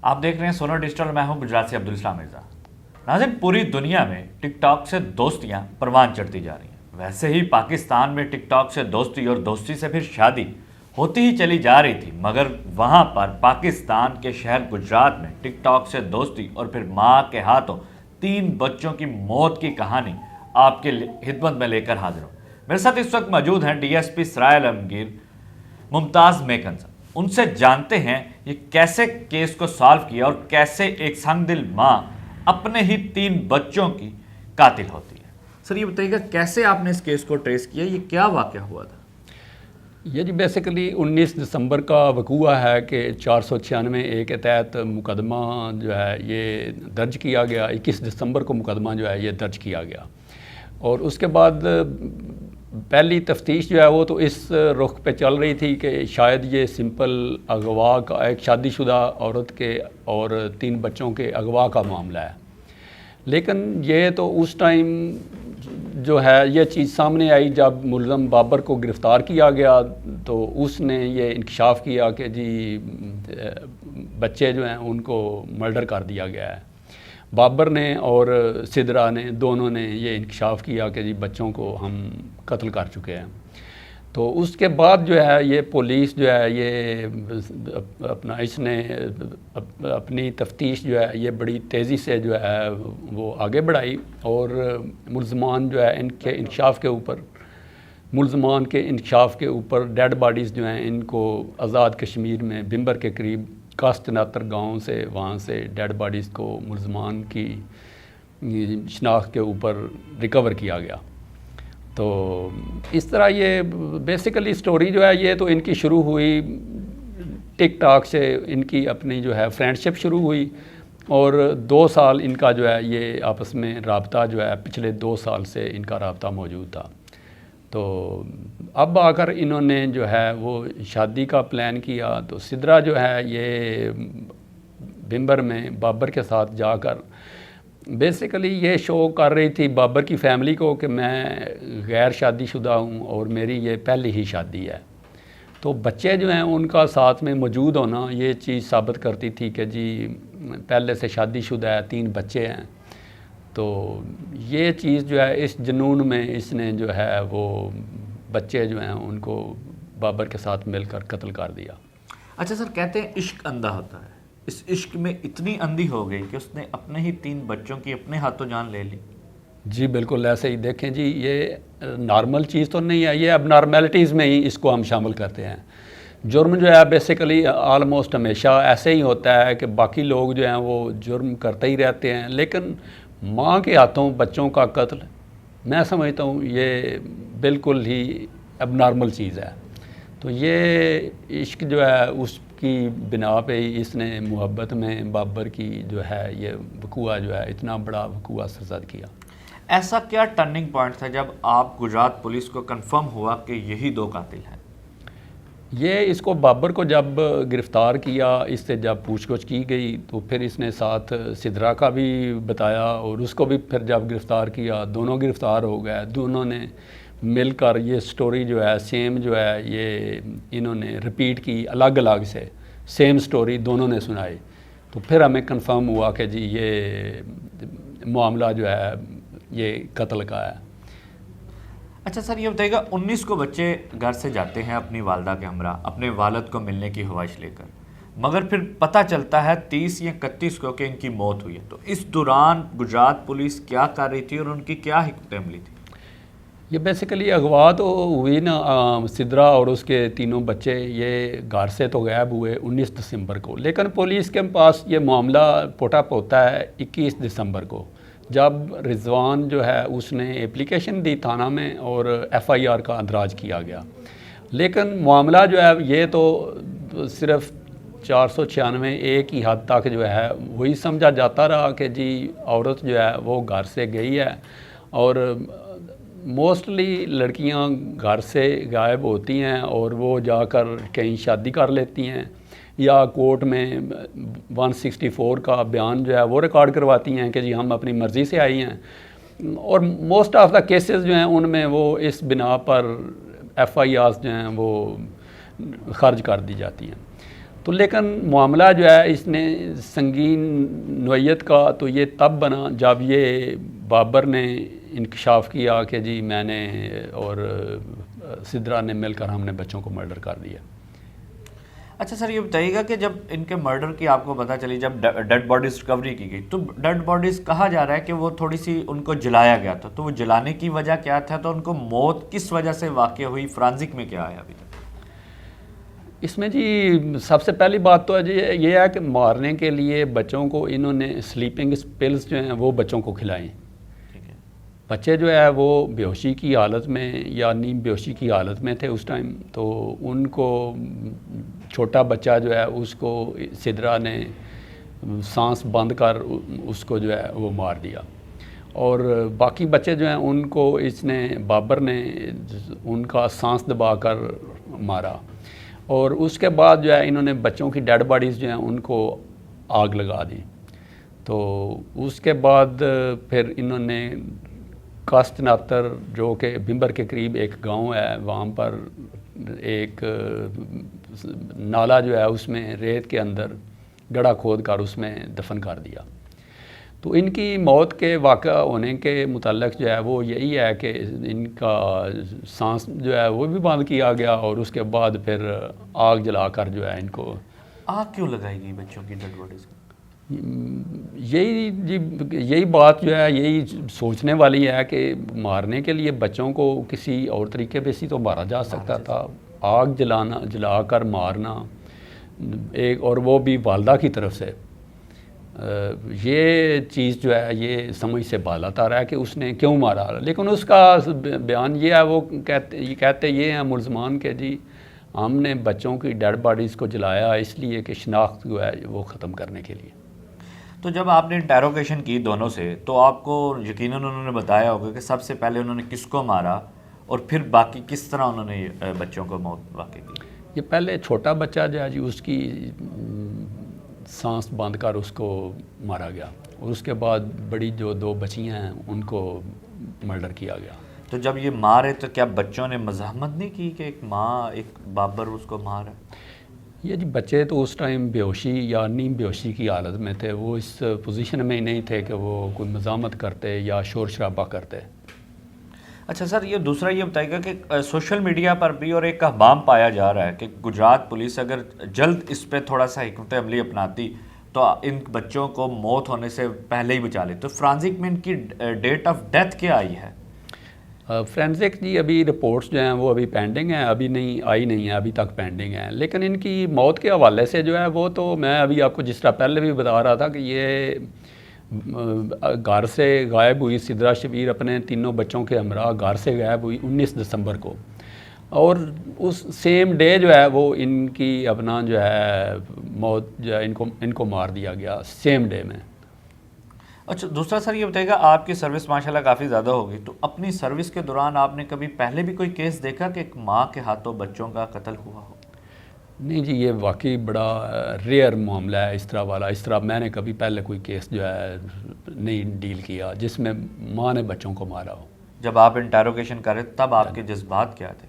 آپ دیکھ رہے ہیں سونو ڈیجیٹل، میں ہوں گجرات سے عبدالاسلام مرزا۔ ناظرین، پوری دنیا میں ٹک ٹاک سے دوستیاں پروان چڑھتی جا رہی ہیں، ویسے ہی پاکستان میں ٹک ٹاک سے دوستی اور دوستی سے پھر شادی ہوتی ہی چلی جا رہی تھی، مگر وہاں پر پاکستان کے شہر گجرات میں ٹک ٹاک سے دوستی اور پھر ماں کے ہاتھوں 3 بچوں کی موت کی کہانی آپ کے خدمت میں لے کر حاضر ہوں۔ میرے ساتھ اس وقت موجود ہیں ڈی ایس پی سرائے عالمگیر ممتاز میکن صاحب۔ ان سے جانتے ہیں یہ کیسے کیس کو سالو کیا اور کیسے ایک سنگ دل ماں اپنے ہی 3 بچوں کی قاتل ہوتی ہے۔ سر یہ بتائیے گا کیسے آپ نے اس کیس کو ٹریس کیا، یہ کیا واقعہ ہوا تھا؟ یہ جی بیسیکلی 19 دسمبر کا وقوع ہے کہ 496 اے کے تحت مقدمہ جو ہے یہ درج کیا گیا۔ 21 دسمبر کو مقدمہ جو ہے یہ درج کیا گیا، اور اس کے بعد پہلی تفتیش جو ہے وہ تو اس رخ پہ چل رہی تھی کہ شاید یہ سمپل اغوا کا، ایک شادی شدہ عورت کے اور 3 بچوں کے اغوا کا معاملہ ہے، لیکن یہ تو اس ٹائم جو ہے یہ چیز سامنے آئی جب ملزم بابر کو گرفتار کیا گیا، تو اس نے یہ انکشاف کیا کہ جی بچے جو ہیں ان کو مرڈر کر دیا گیا ہے۔ بابر نے اور سدرا نے دونوں نے یہ انکشاف کیا کہ جی بچوں کو ہم قتل کر چکے ہیں۔ تو اس کے بعد جو ہے یہ پولیس جو ہے یہ اس نے اپنی تفتیش جو ہے یہ بڑی تیزی سے جو ہے وہ آگے بڑھائی، اور ملزمان جو ہے ان کے انکشاف کے اوپر ڈیڈ باڈیز جو ہیں ان کو آزاد کشمیر میں بمبر کے قریب کاستناتر گاؤں سے، وہاں سے ڈیڈ باڈیز کو ملزمان کی شناخت کے اوپر ریکور کیا گیا۔ تو اس طرح یہ بیسیکلی سٹوری جو ہے یہ تو ان کی شروع ہوئی ٹک ٹاک سے، ان کی اپنی جو ہے فرینڈ شپ شروع ہوئی، اور 2 سال ان کا جو ہے یہ آپس میں رابطہ جو ہے پچھلے 2 سال سے ان کا رابطہ موجود تھا۔ تو اب آ کر انہوں نے جو ہے وہ شادی کا پلان کیا، تو سدرا جو ہے یہ بمبر میں بابر کے ساتھ جا کر بیسیکلی یہ شو کر رہی تھی بابر کی فیملی کو کہ میں غیر شادی شدہ ہوں اور میری یہ پہلی ہی شادی ہے۔ تو بچے جو ہیں ان کا ساتھ میں موجود ہونا یہ چیز ثابت کرتی تھی کہ جی پہلے سے شادی شدہ ہے، 3 بچے ہیں۔ تو یہ چیز جو ہے اس جنون میں اس نے جو ہے وہ بچے جو ہیں ان کو بابر کے ساتھ مل کر قتل کر دیا۔ اچھا سر، کہتے ہیں عشق اندھا ہوتا ہے، اس عشق میں اتنی اندھی ہو گئی کہ اس نے اپنے ہی 3 بچوں کی اپنے ہاتھوں جان لے لی۔ جی بالکل ایسے ہی، دیکھیں جی یہ نارمل چیز تو نہیں ہے، یہ اب نارملٹیز میں ہی اس کو ہم شامل کرتے ہیں۔ جرم جو ہے بیسیکلی آلموسٹ ہمیشہ ایسے ہی ہوتا ہے کہ باقی لوگ جو ہیں وہ جرم کرتے ہی رہتے ہیں، لیکن ماں کے ہاتھوں بچوں کا قتل میں سمجھتا ہوں یہ بالکل ہی اب نارمل چیز ہے۔ تو یہ عشق جو ہے اس کی بنا پہ ہی اس نے محبت میں بابر کی جو ہے یہ وقوع جو ہے اتنا بڑا وقوع سرزد کیا۔ ایسا کیا ٹرننگ پوائنٹ تھا جب آپ گجرات پولیس کو کنفرم ہوا کہ یہی 2 قاتل ہیں؟ یہ اس کو بابر کو جب گرفتار کیا، اس سے جب پوچھ گچھ کی گئی تو پھر اس نے ساتھ سدرا کا بھی بتایا، اور اس کو بھی پھر جب گرفتار کیا دونوں گرفتار ہو گئے۔ دونوں نے مل کر یہ سٹوری جو ہے سیم جو ہے یہ انہوں نے ریپیٹ کی، الگ الگ سے سیم سٹوری دونوں نے سنائی۔ تو پھر ہمیں کنفرم ہوا کہ جی یہ معاملہ جو ہے یہ قتل کا ہے۔ اچھا سر یہ بتائیے گا، 19 کو بچے گھر سے جاتے ہیں اپنی والدہ کے ہمراہ اپنے والد کو ملنے کی خواہش لے کر، مگر پھر پتہ چلتا ہے 30 یا 31 کو کہ ان کی موت ہوئی ہے۔ تو اس دوران گجرات پولیس کیا کر رہی تھی اور ان کی کیا حکمت عملی تھی؟ یہ بیسیکلی اغوا تو ہوئی نا، سدرا اور اس کے 3 بچے یہ گھر سے تو غائب ہوئے 19 دسمبر کو، لیکن پولیس کے پاس یہ معاملہ پوٹ اپ ہوتا ہے 21 دسمبر کو، جب رضوان جو ہے اس نے اپلیکیشن دی تھانہ میں اور FIR کا اندراج کیا گیا۔ لیکن معاملہ جو ہے یہ تو صرف 496 اے کی حد تک جو ہے وہی سمجھا جاتا رہا کہ جی عورت جو ہے وہ گھر سے گئی ہے، اور موسٹلی لڑکیاں گھر سے غائب ہوتی ہیں اور وہ جا کر کہیں شادی کر لیتی ہیں، یا کورٹ میں 164 کا بیان جو ہے وہ ریکارڈ کرواتی ہیں کہ جی ہم اپنی مرضی سے آئی ہیں، اور موسٹ آف دا کیسز جو ہیں ان میں وہ اس بنا پر FIRs جو ہیں وہ خرج کر دی جاتی ہیں۔ تو لیکن معاملہ جو ہے اس نے سنگین نوعیت کا تو یہ تب بنا جب یہ بابر نے انکشاف کیا کہ جی میں نے اور سدرا نے مل کر ہم نے بچوں کو مرڈر کر دیا. اچھا سر، یہ بتائیے گا کہ جب ان کے مرڈر کی آپ کو پتہ چلی، جب ڈیڈ باڈیز ریکوری کی گئی، تو ڈیڈ باڈیز کہا جا رہا ہے کہ وہ تھوڑی سی ان کو جلایا گیا تھا، تو وہ جلانے کی وجہ کیا تھا؟ تو ان کو موت کس وجہ سے واقع ہوئی؟ فرانزک میں کیا آیا ابھی تک؟ اس میں جی سب سے پہلی بات تو جی یہ ہے کہ مارنے کے لیے بچوں کو انہوں نے سلیپنگ پلز جو ہیں وہ بچوں کو کھلائیں. بچے جو ہے وہ بے ہوشی کی حالت میں یا نیم بے ہوشی کی حالت میں تھے اس ٹائم، تو ان کو چھوٹا بچہ جو ہے اس کو سدرا نے سانس بند کر اس کو جو ہے وہ مار دیا، اور باقی بچے جو ہیں ان کو اس نے بابر نے ان کا سانس دبا کر مارا، اور اس کے بعد جو ہے انہوں نے بچوں کی ڈیڈ باڈیز جو ہیں ان کو آگ لگا دی. تو اس کے بعد پھر انہوں نے کاسٹ ناتر جو کہ بمبر کے قریب ایک گاؤں ہے، وہاں پر ایک نالا جو ہے اس میں ریت کے اندر گڑھا کھود کر اس میں دفن کر دیا. تو ان کی موت کے واقع ہونے کے متعلق جو ہے وہ یہی ہے کہ ان کا سانس جو ہے وہ بھی بند کیا گیا، اور اس کے بعد پھر آگ جلا کر جو ہے ان کو. آگ کیوں لگائی گئی بچوں کی ڈیڈ باڈیز کو؟ یہی بات جو ہے یہی سوچنے والی ہے کہ مارنے کے لیے بچوں کو کسی اور طریقے پہ تو مارا جا سکتا تھا. آگ جلا کر مارنا ایک، اور وہ بھی والدہ کی طرف سے، یہ چیز جو ہے یہ سمجھ سے بالا تار ہے کہ اس نے کیوں مارا. لیکن اس کا بیان یہ ہے، وہ کہتے یہ ہیں ملزمان کہ جی ہم نے بچوں کی ڈیڈ باڈیز کو جلایا اس لیے کہ شناخت جو ہے وہ ختم کرنے کے لیے. تو جب آپ نے انٹیروگیشن کی دونوں سے، تو آپ کو یقیناً انہوں نے بتایا ہوگا کہ سب سے پہلے انہوں نے کس کو مارا، اور پھر باقی کس طرح انہوں نے بچوں کو موت واقع کی؟ یہ پہلے چھوٹا بچہ جو ہے جی اس کی سانس باندھ کر اس کو مارا گیا، اور اس کے بعد بڑی جو دو بچیاں ہیں ان کو مرڈر کیا گیا. تو جب یہ مارے تو کیا بچوں نے مزاحمت نہیں کی کہ ایک ماں ایک بابر اس کو مارا؟ یہ جی بچے تو اس ٹائم بے ہوشی یا نیم بے ہوشی کی حالت میں تھے، وہ اس پوزیشن میں ہی نہیں تھے کہ وہ کوئی مزاحمت کرتے یا شور شرابہ کرتے. اچھا سر، یہ دوسرا یہ بتائے گا کہ سوشل میڈیا پر بھی اور ایک اہبام پایا جا رہا ہے کہ گجرات پولیس اگر جلد اس پہ تھوڑا سا حکمت عملی اپناتی تو ان بچوں کو موت ہونے سے پہلے ہی بچا لے. تو فرانزک میں ان کی ڈیٹ آف ڈیتھ کیا آئی ہے؟ فرینزک جی ابھی رپورٹس جو ہیں وہ ابھی پینڈنگ ہیں، ابھی آئی نہیں ہیں، ابھی تک پینڈنگ ہیں. لیکن ان کی موت کے حوالے سے جو ہے وہ تو میں ابھی آپ کو جس طرح پہلے بھی بتا رہا تھا کہ یہ گھر سے غائب ہوئی سدرا شبیر اپنے تینوں بچوں کے ہمراہ گھر سے غائب ہوئی 19 دسمبر کو، اور اس سیم ڈے جو ہے وہ ان کی اپنا جو ہے موت جو ہے ان کو مار دیا گیا سیم ڈے میں. اچھا دوسرا سر یہ بتائے گا، آپ کی سروس ماشاءاللہ کافی زیادہ ہوگی، تو اپنی سروس کے دوران آپ نے کبھی پہلے بھی کوئی کیس دیکھا کہ ایک ماں کے ہاتھوں بچوں کا قتل ہوا ہو؟ نہیں جی، یہ واقعی بڑا ریئر معاملہ ہے اس طرح والا. اس طرح میں نے کبھی پہلے کوئی کیس جو ہے نہیں ڈیل کیا جس میں ماں نے بچوں کو مارا ہو. جب آپ انٹیروگیشن کرے تب آپ کے جذبات کیا تھے؟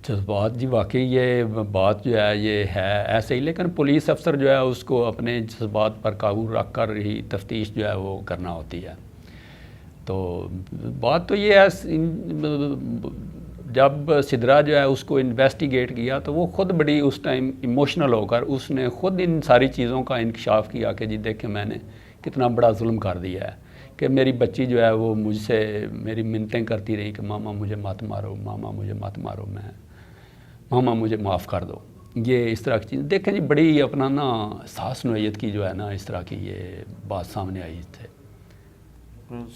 جذبات جی واقعی یہ بات جو ہے یہ ہے ایسے ہی، لیکن پولیس افسر جو ہے اس کو اپنے جذبات پر قابو رکھ کر ہی تفتیش جو ہے وہ کرنا ہوتی ہے. تو بات تو یہ ہے جب سدرا جو ہے اس کو انویسٹیگیٹ کیا تو وہ خود بڑی اس ٹائم ایموشنل ہو کر اس نے خود ان ساری چیزوں کا انکشاف کیا کہ جی دیکھیں میں نے کتنا بڑا ظلم کر دیا ہے کہ میری بچی جو ہے وہ مجھ سے میری منتیں کرتی رہی کہ ماما مجھے مت مارو، ماما مجھے مت مارو، ماما مجھے معاف کر دو. یہ اس طرح کی چیز دیکھیں جی بڑی اپنا نا احساس نوعیت کی جو ہے نا اس طرح کی یہ بات سامنے آئی تھے.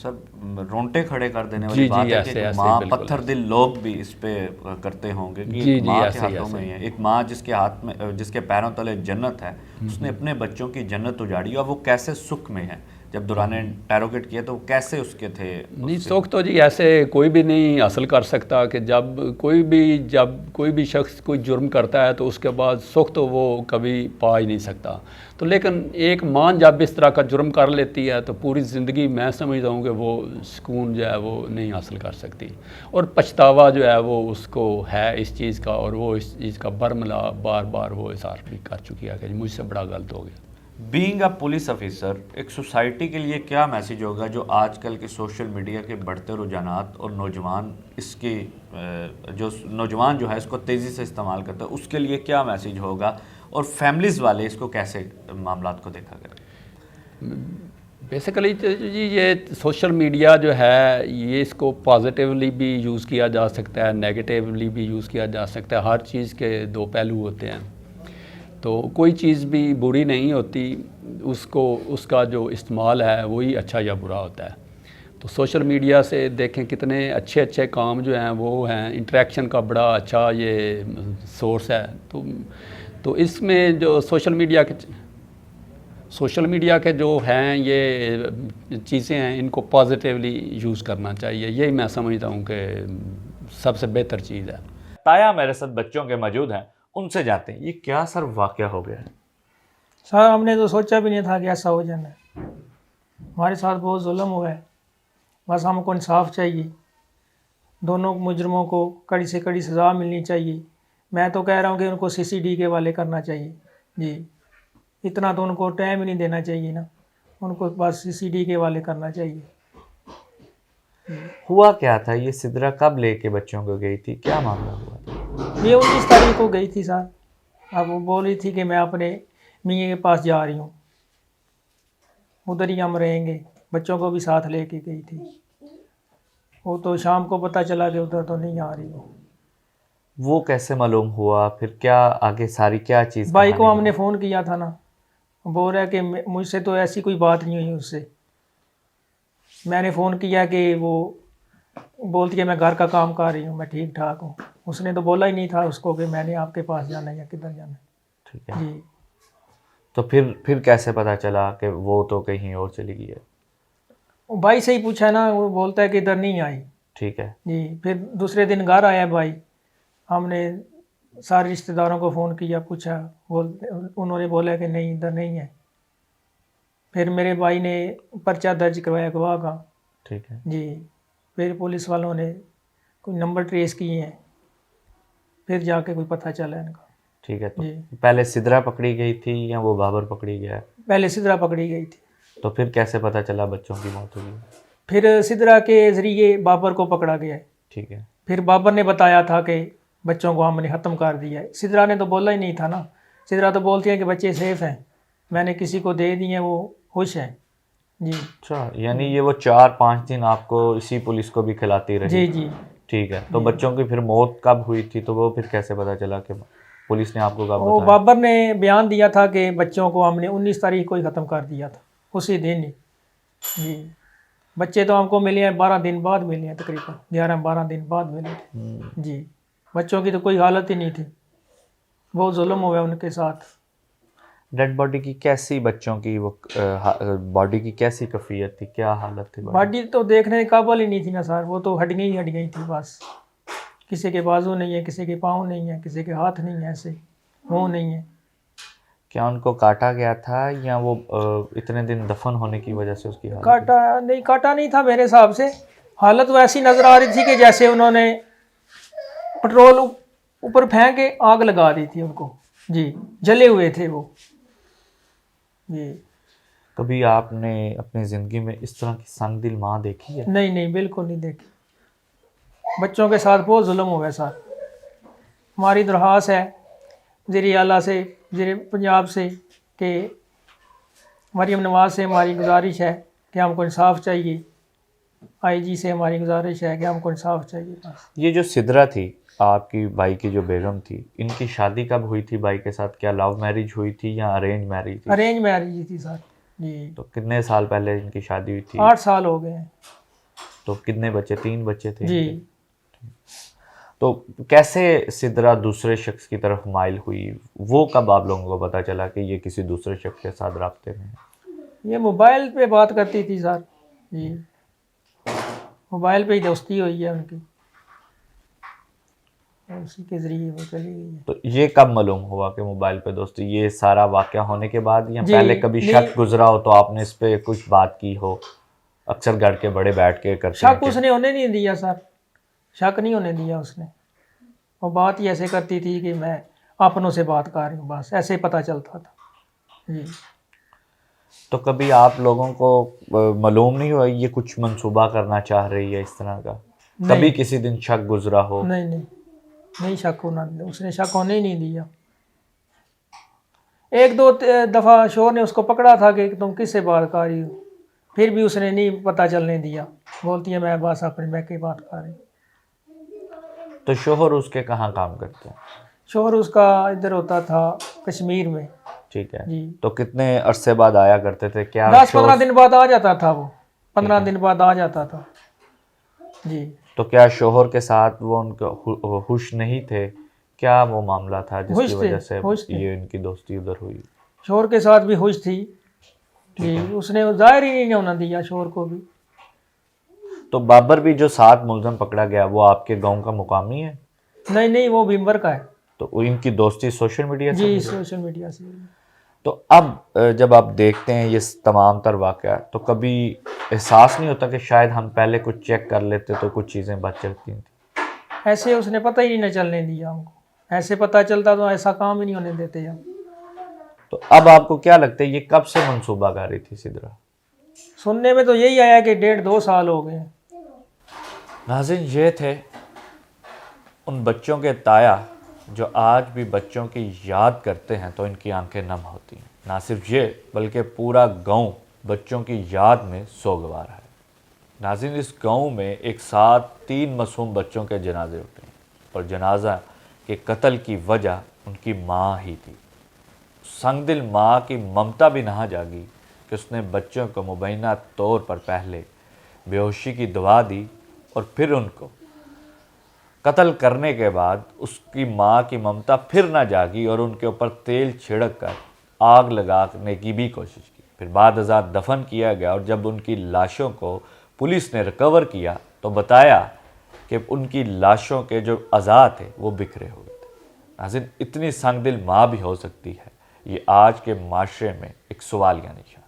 سب رونٹے کھڑے کر دینے والی بات ہے کہ ماں پتھر دل لوگ بھی اس پہ کرتے ہوں گے کہ ایک ماں کے ہاتھوں میں ہے، ایک ماں جس کے ہاتھ میں جس کے پیروں تلے جنت ہے، اس نے اپنے بچوں کی جنت اجاڑی اور وہ کیسے سکھ میں ہے جب دوران انٹیروگیٹ کیا تو کیسے اس کے تھے؟ نہیں، سوک تو جی ایسے کوئی بھی نہیں حاصل کر سکتا کہ جب کوئی بھی شخص کوئی جرم کرتا ہے تو اس کے بعد سوک تو وہ کبھی پا ہی نہیں سکتا. تو لیکن ایک ماں جب اس طرح کا جرم کر لیتی ہے تو پوری زندگی میں سمجھتا ہوں کہ وہ سکون جو ہے وہ نہیں حاصل کر سکتی، اور پچھتاوا جو ہے وہ اس کو ہے اس چیز کا، اور وہ اس چیز کا برملا بار بار وہ اظہار بھی کر چکی ہے کہ مجھ سے بڑا غلط ہو گیا. بینگ اے پولیس آفیسر ایک سوسائٹی کے لیے کیا میسیج ہوگا جو آج کل کے سوشل میڈیا کے بڑھتے رجحانات اور نوجوان جو ہے اس کو تیزی سے استعمال کرتا ہے، اس کے لیے کیا میسیج ہوگا، اور فیملیز والے اس کو کیسے معاملات کو دیکھا کریں؟ بیسیکلی جی یہ سوشل میڈیا جو ہے یہ اس کو پازیٹیولی بھی یوز کیا جا سکتا ہے، نیگیٹیولی بھی یوز کیا جا سکتا ہے. ہر چیز کے دو پہلو ہوتے ہیں، تو کوئی چیز بھی بری نہیں ہوتی، اس کا جو استعمال ہے وہی اچھا یا برا ہوتا ہے. تو سوشل میڈیا سے دیکھیں کتنے اچھے کام جو ہیں وہ ہیں، انٹریکشن کا بڑا اچھا یہ سورس ہے. تو اس میں جو سوشل میڈیا کے جو ہیں یہ چیزیں ہیں ان کو پازیٹیولی یوز کرنا چاہیے. یہی میں سمجھتا ہوں کہ سب سے بہتر چیز ہے. تایا میرے ساتھ بچوں کے موجود ہیں، ان سے جاتے ہیں یہ کیا سر واقعہ ہو گیا ہے؟ سر ہم نے تو سوچا بھی نہیں تھا کہ ایسا ہو جانا ہے. ہمارے ساتھ بہت ظلم ہوا ہے. بس ہم کو انصاف چاہیے، دونوں مجرموں کو کڑی سے کڑی سزا ملنی چاہیے. میں تو کہہ رہا ہوں کہ ان کو CCD کے حوالے کرنا چاہیے. جی اتنا تو ان کو ٹائم ہی نہیں دینا چاہیے نا، ان کو بس CCD کے حوالے کرنا چاہیے. ہوا کیا تھا؟ یہ سدرا کب لے کے بچوں کو گئی تھی؟ کیا معاملہ ہوا تھا؟ یہ 19 تاریخ کو گئی تھی سر. اب وہ بول رہی تھی کہ میں اپنے میاں کے پاس جا رہی ہوں، ادھر ہی ہم رہیں گے. بچوں کو بھی ساتھ لے کے گئی تھی. وہ تو شام کو پتہ چلا کہ ادھر تو نہیں آ رہی. وہ کیسے معلوم ہوا؟ پھر کیا آگے ساری کیا چیز؟ بھائی کو ہم نے فون کیا تھا نا، بول رہا ہے کہ مجھ سے تو ایسی کوئی بات نہیں ہوئی اس سے. میں نے فون کیا کہ وہ بولتی ہے میں گھر کا کام کر رہی ہوں، میں ٹھیک ٹھاک ہوں. اس نے تو بولا ہی نہیں تھا اس کو کہ میں نے آپ کے پاس جانا ہے یا کدھر جانا ہے. ٹھیک ہے جی تو پھر کیسے پتا چلا کہ وہ تو کہیں اور چلی گئی ہے؟ بھائی سے ہی پوچھا نا، وہ بولتا ہے کہ ادھر نہیں آئی. ٹھیک ہے جی پھر دوسرے دن گھر آیا بھائی، ہم نے سارے رشتہ داروں کو فون کیا، پوچھا، انہوں نے بولا کہ نہیں ادھر نہیں ہے. پھر میرے بھائی نے پرچہ درج کروایا گواہ کا. ٹھیک ہے جی پھر پولیس والوں نے کوئی نمبر ٹریس کیے ہیں، پھر جا کے کوئی پتہ چلا ان کا. ٹھیک ہے. تو جی پہلے سدرا پکڑی گئی تھی یا وہ بابر پکڑی گیا؟ پہلے سدرا پکڑی گئی تھی. تو پھر کیسے پتا چلا بچوں کی موت ہوئی؟ پھر سدرا کے ذریعے بابر کو پکڑا گیا ہے. ٹھیک ہے. پھر بابر نے بتایا تھا کہ بچوں کو ہم نے ختم کر دیا ہے. سدرا نے تو بولا ہی نہیں تھا نا. سدرا تو بولتی ہیں کہ بچے سیف ہیں، میں نے کسی کو دے دیے ہیں، وہ خوش ہیں. جی اچھا، یعنی یہ وہ 4-5 دن آپ کو اسی پولیس کو بھی کھلاتی رہی؟ جی جی ٹھیک ہے. تو بچوں کی پھر موت کب ہوئی تھی؟ تو وہ پھر کیسے پتا چلا کہ پولیس نے آپ کو کب وہ بتایا؟ بابر نے بیان دیا تھا کہ بچوں کو ہم نے 19 تاریخ کو ہی ختم کر دیا تھا، اسی دن ہی. جی بچے تو ہم کو ملے ہیں 12 دن بعد ملے ہیں، تقریباً 11-12 دن بعد ملے تھے. جی بچوں کی تو کوئی حالت ہی نہیں تھی، بہت ظلم ہوا ان کے ساتھ. ڈیڈ باڈی کی کیسی، بچوں کی وہ باڈی کی کیسی کیفیت تھی، کیا حالت تھی؟ باڈی تو دیکھنے کے قابل ہی نہیں تھی نا سر، وہ تو ہڈ گئی تھی بس. کسی کے بازو نہیں ہے، کسی کے پاؤں نہیں ہے، کسی کے ہاتھ نہیں ہے، ایسے منہ نہیں ہے. کیا ان کو کاٹا گیا تھا یا وہ اتنے دن دفن ہونے کی وجہ سے اس کی حالت؟ کاٹا نہیں تھا میرے حساب سے. حالت ویسی نظر آ رہی تھی کہ جیسے انہوں نے پٹرول اوپر پھینک کے آگ لگا دی تھی ان کو. جی جلے ہوئے تھے وہ. جی کبھی آپ نے اپنی زندگی میں اس طرح کی سنگ دل ماں دیکھی ہے؟ نہیں بالکل نہیں دیکھی. بچوں کے ساتھ بہت ظلم ہوا ہے سر. ہماری درخواست ہے وزیر اعلیٰ سے، وزیر پنجاب سے، کہ مریم نواز سے ہماری گزارش ہے کہ ہم کو انصاف چاہیے. IG سے ہماری گزارش ہے کہ ہم کو انصاف چاہیے بس. یہ جو سدرا تھی آپ کی بھائی کی جو بیگم تھی، ان کی شادی کب ہوئی تھی بھائی کے ساتھ؟ کیا لو میرج ہوئی تھی یا ارینج میرج تھی؟ ارینج میرج تھی سر. جی تو کتنے سال پہلے ان کی شادی ہوئی تھی؟ 8 سال ہو گئے ہیں. تو کتنے بچے؟ 3 بچے تھے. جی تو کیسے سدرا دوسرے شخص کی طرف مائل ہوئی؟ وہ کب آپ لوگوں کو پتا چلا کہ یہ کسی دوسرے شخص کے ساتھ رابطے میں ہے؟ یہ موبائل پہ بات کرتی تھی سر جی، موبائل پہ ہی دوستی ہوئی ہے ان کی، اسی کے ذریعے وہ چلی گئی ہے۔ تو یہ کب معلوم ہوا کہ موبائل پہ دوستی؟ یہ سارا واقعہ ہونے کے بعد یا جی، پہلے کبھی نہیں، شک گزرا ہو تو آپ نے اس پہ کچھ بات کی ہو؟ اکثر گھر کے بڑے بیٹھ کے کرتے ہیں شک اس نے ہونے نہیں دیا سر، شک نہیں ہونے دیا اس نے، وہ بات ہی ایسے کرتی تھی کہ میں اپنوں سے بات کر رہی ہوں، بس ایسے ہی پتہ چلتا تھا جی۔ تو کبھی آپ لوگوں کو معلوم نہیں ہوا یہ کچھ منصوبہ کرنا چاہ رہی ہے اس طرح کا؟ کبھی کسی دن شک گزرا ہو؟ نہیں شک ہونا، اس نے شک ہونے ہی نہیں دیا۔ ایک دو دفعہ شوہر نے اس کو پکڑا تھا کہ تم کس سے بات کر رہی ہو، پھر بھی اس نے نہیں پتہ چلنے دیا، بولتی ہے میں بس اپنے میں کی بات کر رہی ہوں۔ تو شوہر اس کے کہاں کام کرتے ہیں؟ شوہر اس کا ادھر ہوتا تھا کشمیر میں ٹھیک ہے، جی، تو کتنے عرصے بعد آیا کرتے تھے؟ کیا 10-15 دن بعد آ جاتا تھا، وہ 15 دن بعد آ جاتا تھا جی۔ تو کیا شوہر کے ساتھ وہ ان کو خوش نہیں تھے؟ کیا وہ معاملہ تھا جس کی وجہ سے یہ ان کی دوستی ادھر ہوئی؟ شوہر کے ساتھ بھی خوش تھی جی، اس نے ظاہر ہی نہیں ہونا دیا شوہر کو بھی۔ تو بابر بھی جو 7 ملزم پکڑا گیا وہ آپ کے گاؤں کا مقامی ہے؟ نہیں وہ بھیمبر کا ہے تو ان کی دوستی سوشل میڈیا سے جی، ہوئی؟ سوشل میڈیا سے۔ تو اب جب آپ دیکھتے ہیں یہ تمام تر واقعات تو کبھی احساس نہیں ہوتا کہ شاید ہم پہلے کچھ چیک کر لیتے تو کچھ چیزیں بچ سکتی تھیں؟ ایسے اس نے پتہ ہی نہیں چلنے دیا ہم کو، ایسے پتہ چلتا تو ایسا کام ہی نہیں ہونے دیتے ہم۔ تو اب آپ کو کیا لگتا ہے یہ کب سے منصوبہ کاری تھی سدرا؟ سننے میں تو یہی آیا کہ 1.5-2 سال ہو گئے ہیں۔ ناظرین، یہ تھے ان بچوں کے تایا جو آج بھی بچوں کی یاد کرتے ہیں تو ان کی آنکھیں نم ہوتی ہیں۔ نہ صرف یہ بلکہ پورا گاؤں بچوں کی یاد میں سوگوار ہے۔ ناظرین، اس گاؤں میں ایک ساتھ 3 معصوم بچوں کے جنازے اٹھے ہیں اور جنازہ کے قتل کی وجہ ان کی ماں ہی تھی۔ سنگ دل ماں کی ممتا بھی نہ جاگی کہ اس نے بچوں کو مبینہ طور پر پہلے بے ہوشی کی دوا دی اور پھر ان کو قتل کرنے کے بعد اس کی ماں کی ممتا پھر نہ جاگی اور ان کے اوپر تیل چھڑک کر آگ لگانے کی بھی کوشش کی۔ پھر بعد ازاں دفن کیا گیا اور جب ان کی لاشوں کو پولیس نے ریکور کیا تو بتایا کہ ان کی لاشوں کے جو اعضاء تھے وہ بکھرے ہوئے تھے۔ ناظرین، اتنی سنگ دل ماں بھی ہو سکتی ہے، یہ آج کے معاشرے میں ایک سوالیہ نشان۔